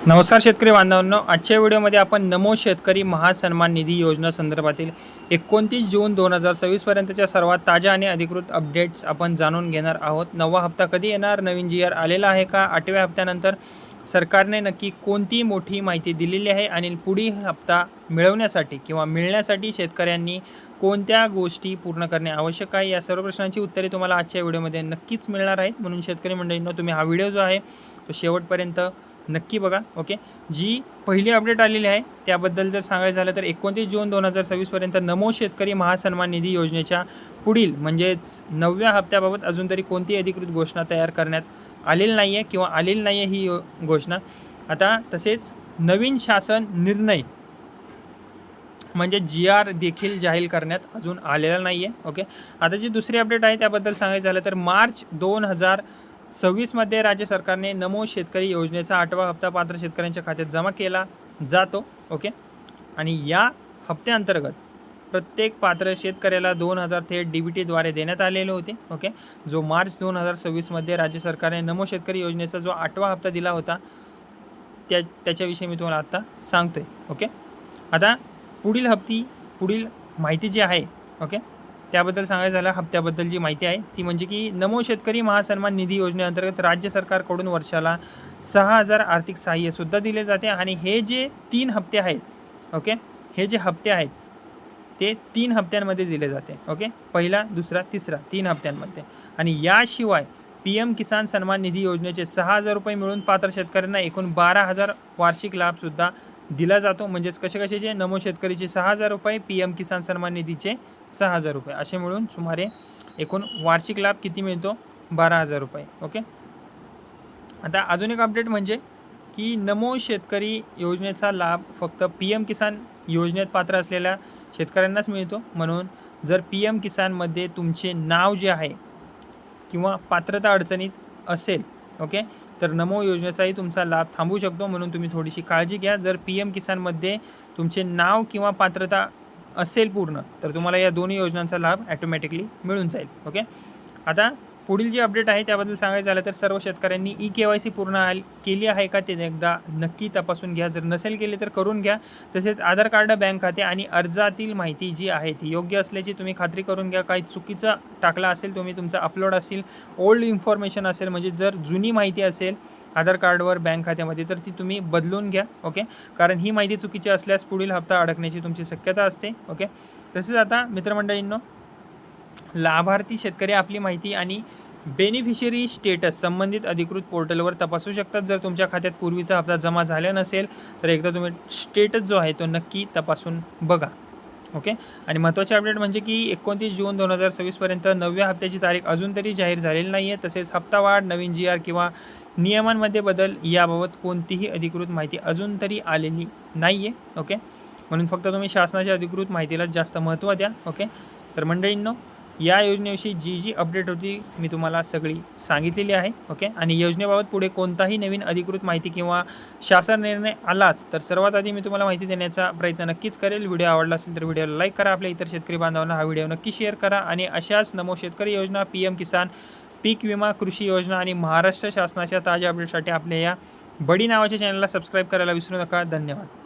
नमस्कार शेतकरी बांधवांनो, आजच्या व्हिडिओमध्ये आपण नमो शेतकरी महासन्मान निधी योजना संदर्भातील 29 जून 2026 पर्यंतच्या सर्वात ताज्या आणि अधिकृत अपडेट्स आपण जाणून घेणार आहोत। नववा हप्ता कधी येणार, नवीन जी आर आलेला आहे का, 8व्या हप्त्यानंतर सरकारने नक्की कोणती मोठी माहिती दिलेली आहे आणि पुढील हप्ता मिळवण्यासाठी किंवा मिळण्यासाठी शेतकऱ्यांनी कोणत्या गोष्टी पूर्ण करणे आवश्यक आहे, या सर्व प्रश्नांची उत्तरे तुम्हाला आजच्या व्हिडिओमध्ये नक्कीच मिळणार आहेत। म्हणून शेतकरी मंडळींनो, तुम्ही हा व्हिडिओ जो आहे तो शेवटपर्यंत नक्की बघा। ओके, जी पहिली अपडेट आलेली आहे त्याबद्दल जर सांगायचं झालं तर 29 जून 2026 पर्यंत नमो शेतकरी महासन्मान निधी योजनेच्या पुढील म्हणजेच 9व्या हप्त्याबाबत अजून तरी कोणती अधिकृत घोषणा तयार करण्यात आलेली नाही आहे किंवा आलेली नाही आहे ही घोषणा। आता तसेच नवीन शासन निर्णय म्हणजे जी आर देखील जाहीर करण्यात अजून आलेला नाही आहे। ओके, आता जी दुसरी अपडेट आहे त्याबद्दल सांगायचं झालं तर मार्च 2026 मध्ये राज्य सरकारने नमो शेतकरी योजनेचा 8वा हप्ता पात्र शेतकऱ्यांच्या खात्यात जमा केला जातो। ओके, आणि या हप्त्याअंतर्गत प्रत्येक पात्र शेतकऱ्याला 2000 थेट DBTद्वारे देण्यात आलेले होते। ओके, जो मार्च 2026 मध्ये राज्य सरकारने नमो शेतकरी योजनेचा जो 8वा हप्ता दिला होता त्याच्याविषयी मी तुम्हाला आता सांगतोय। ओके, आता पुढील माहिती जी आहे, ओके, त्याबद्दल सांगायचं झालं हप्त्याबद्दल जी माहिती आहे ती म्हणजे की नमो शेतकरी महासन्मान निधी योजनेअंतर्गत राज्य सरकारकडून वर्षाला 6000 आर्थिक सहाय्य सुद्धा दिले जाते आणि हे जे 3 हप्ते आहेत, ओके, हे जे हप्ते आहेत ते 3 हप्त्यांमध्ये दिले जाते। ओके, पहिला, दुसरा, तिसरा 3 हप्त्यांमध्ये। आणि याशिवाय PM किसान सन्मान निधी योजनेचे 6000 रुपये मिळून पात्र शेतकऱ्यांना एकूण 12000 वार्षिक लाभ सुद्धा दिला जातो। म्हणजेच कशाचे नमो शेतकरीचे 6000 रुपये, PM किसान सन्मान निधीचे 6000 रुपये, असे मिळून सुमारे एकूण वार्षिक लाभ किती मिळतो, 12000 रुपये। ओके, आता अजून एक अपडेट म्हणजे की नमो शेतकरी योजनेचा लाभ फक्त PM किसान योजनेत पात्र असलेल्या शेतकऱ्यांनाच मिळतो। म्हणून जर PM किसानमध्ये तुमचे नाव जे आहे किंवा पात्रता अडचणीत असेल, ओके, तर नमो योजनेचाही तुमचा लाभ थांबू शकतो। म्हणून तुम्ही थोडीशी काळजी घ्या। जर PM किसानमध्ये तुमचे नाव किंवा पात्रता असेल पूर्ण, तर तुम्हाला या दोन्ही योजनांचा लाभ ऑटोमॅटिकली मिळून जाईल। ओके, आता पुढील जी अपडेट आहे त्याबद्दल सांगायचं झालं तर सर्व शेतकऱ्यांनी KYC पूर्ण केली आहे का ते एकदा नक्की तपासून घ्या। जर नसेल केली तर करून घ्या। तसेच आधार कार्ड, बँक खाते आणि अर्जातील माहिती जी आहे ती योग्य असल्याची तुम्ही खात्री करून घ्या। काही चुकीचं टाकला असेल तुम्ही, तुमचा अपलोड असेल, ओल्ड इन्फॉर्मेशन असेल, म्हणजे जर जुनी माहिती असेल आधार कार्डवर, बँक खात्यामध्ये, तर ती तुम्ही बदलून घ्या। ओके, कारण ही माहिती चुकीची असल्यास पुढील हप्ता अडकण्याची तुमची शक्यता असते। ओके, तसेच आता मित्रमंडळींनो, लाभार्थी शेतकरी आपली माहिती आणि बेनिफिशियरी स्टेटस संबंधित अधिकृत पोर्टलवर तपासू शकतात। जर तुमच्या खात्यात पूर्वीचा हप्ता जमा झाला नसेल तर एकदा तुम्ही स्टेटस जो आहे तो नक्की तपासून बघा। ओके, आणि महत्त्वाचे अपडेट म्हणजे की 29 जून 2026 पर्यंत 9व्या हप्त्याची तारीख अजून तरी जाहीर झालेली नाही आहे। तसेच हप्तावाढ, नवीन GR किंवा नियमांमध्ये बदल याबाबत कोणतीही अधिकृत माहिती अजून तरी आलेली नाही आहे। ओके, म्हणून फक्त तुम्ही शासनाच्या अधिकृत माहितीला जास्त महत्त्व द्या। ओके, तर मंडळींनो, या योजनेविषयी जी अपडेट होती मी तुम्हाला सगळी सांगितलेली आहे। ओके, आणि योजनेबाबत पुढे कोणताही नवीन अधिकृत माहिती किंवा शासन निर्णय आलाच तर सर्वात आधी मी तुम्हाला माहिती देण्याचा प्रयत्न नक्कीच करेल। व्हिडिओ आवडला असेल तर व्हिडिओला लाईक करा, आपल्या इतर शेतकरी बांधवांना हा व्हिडिओ नक्की शेअर करा आणि अशाच नमो शेतकरी योजना, PM किसान, पीक विमा, कृषी योजना आणि महाराष्ट्र शासनाच्या ताज्या अपडेटसाठी आपल्या या बडी नावाच्या चॅनलला सबस्क्राईब करायला विसरू नका। धन्यवाद।